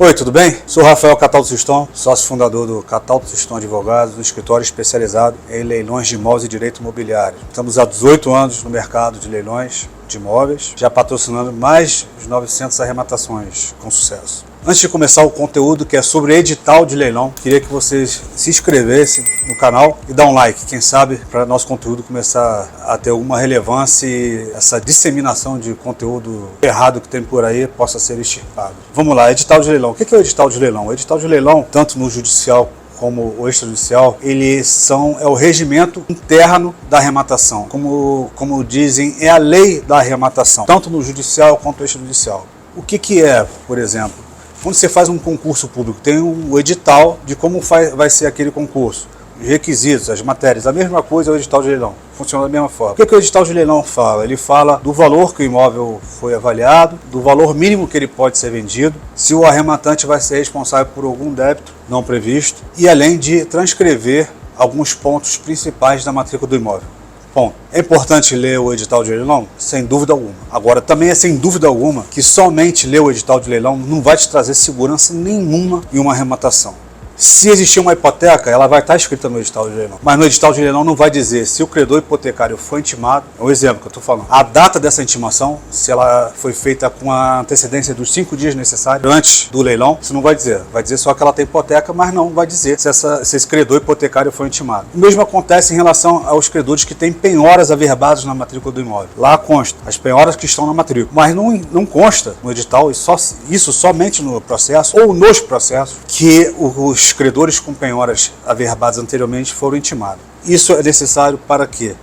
Oi, tudo bem? Sou Rafael Cataldo Siston, sócio fundador do Cataldo Siston Advogados, um escritório especializado em leilões de imóveis e direito imobiliário. Estamos há 18 anos no mercado de leilões de imóveis, já patrocinando mais de 900 arrematações com sucesso. Antes de começar o conteúdo que é sobre edital de leilão, queria que vocês se inscrevessem no canal e dá um like, quem sabe, para nosso conteúdo começar a ter alguma relevância e essa disseminação de conteúdo errado que tem por aí possa ser extirpado. Vamos lá, edital de leilão. O que é o edital de leilão? O edital de leilão, tanto no judicial como o extrajudicial, é o regimento interno da arrematação. Como dizem, é a lei da arrematação, tanto no judicial quanto no extrajudicial. O que é, por exemplo? Quando você faz um concurso público, tem um edital de como vai ser aquele concurso, os requisitos, as matérias, a mesma coisa é o edital de leilão, funciona da mesma forma. O que o edital de leilão fala? Ele fala do valor que o imóvel foi avaliado, do valor mínimo que ele pode ser vendido, se o arrematante vai ser responsável por algum débito não previsto, e além de transcrever alguns pontos principais da matrícula do imóvel. Bom, é importante ler o edital de leilão? Sem dúvida alguma. Agora, também é sem dúvida alguma que somente ler o edital de leilão não vai te trazer segurança nenhuma em uma arrematação. Se existir uma hipoteca, ela vai estar escrita no edital de leilão. Mas no edital de leilão não vai dizer se o credor hipotecário foi intimado. É um exemplo que eu estou falando. A data dessa intimação, se ela foi feita com a antecedência dos 5 dias necessários antes do leilão, isso não vai dizer. Vai dizer só que ela tem hipoteca, mas não vai dizer se esse credor hipotecário foi intimado. O mesmo acontece em relação aos credores que têm penhoras averbadas na matrícula do imóvel. Lá consta as penhoras que estão na matrícula. Mas não consta no edital, isso somente no processo ou nos processos, que os credores com penhoras averbadas anteriormente foram intimados. Isso é necessário para quê?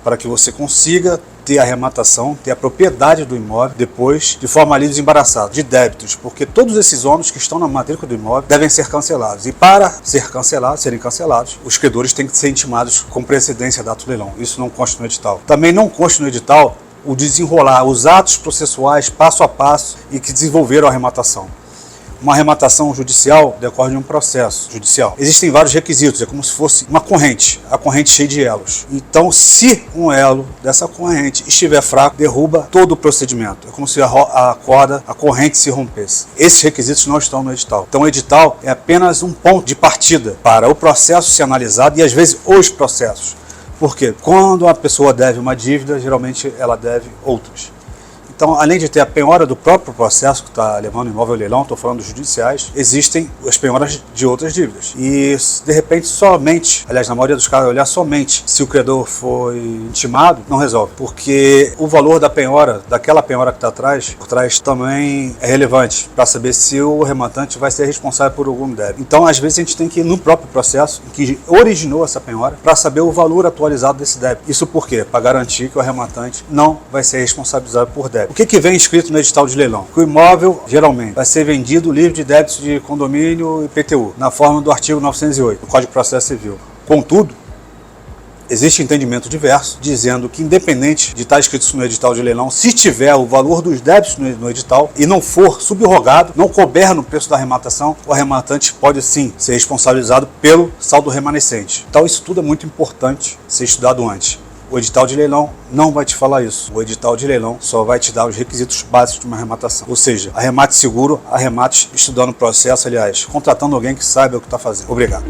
Para que você consiga ter a arrematação, ter a propriedade do imóvel depois de forma livre e desembaraçada de débitos, porque todos esses ônus que estão na matrícula do imóvel devem ser cancelados. E para serem cancelados, os credores têm que ser intimados com precedência da ato do leilão. Isso não consta no edital. Também não consta no edital o desenrolar, os atos processuais passo a passo e que desenvolveram a arrematação. Uma arrematação judicial decorre de um processo judicial. Existem vários requisitos, é como se fosse uma corrente, a corrente cheia de elos. Então, se um elo dessa corrente estiver fraco, derruba todo o procedimento. É como se a corrente se rompesse. Esses requisitos não estão no edital. Então, o edital é apenas um ponto de partida para o processo ser analisado e, às vezes, os processos. Porque quando uma pessoa deve uma dívida, geralmente ela deve outras. Então, além de ter a penhora do próprio processo que está levando o imóvel ao leilão, estou falando dos judiciais, existem as penhoras de outras dívidas. E, de repente, na maioria dos casos, olhar somente se o credor foi intimado, não resolve. Porque o valor da penhora, daquela penhora que está por trás também é relevante para saber se o arrematante vai ser responsável por algum débito. Então, às vezes, a gente tem que ir no próprio processo que originou essa penhora para saber o valor atualizado desse débito. Isso por quê? Para garantir que o arrematante não vai ser responsabilizado por débito. O que vem escrito no edital de leilão? Que o imóvel, geralmente, vai ser vendido livre de débitos de condomínio e IPTU, na forma do artigo 908 do Código de Processo Civil. Contudo, existe entendimento diverso, dizendo que, independente de estar escrito isso no edital de leilão, se tiver o valor dos débitos no edital e não for subrogado, não couber no preço da arrematação, o arrematante pode sim ser responsabilizado pelo saldo remanescente. Então, isso tudo é muito importante ser estudado antes. O edital de leilão não vai te falar isso. O edital de leilão só vai te dar os requisitos básicos de uma arrematação. Ou seja, arremate seguro, arremate estudando o processo, aliás, contratando alguém que saiba o que está fazendo. Obrigado.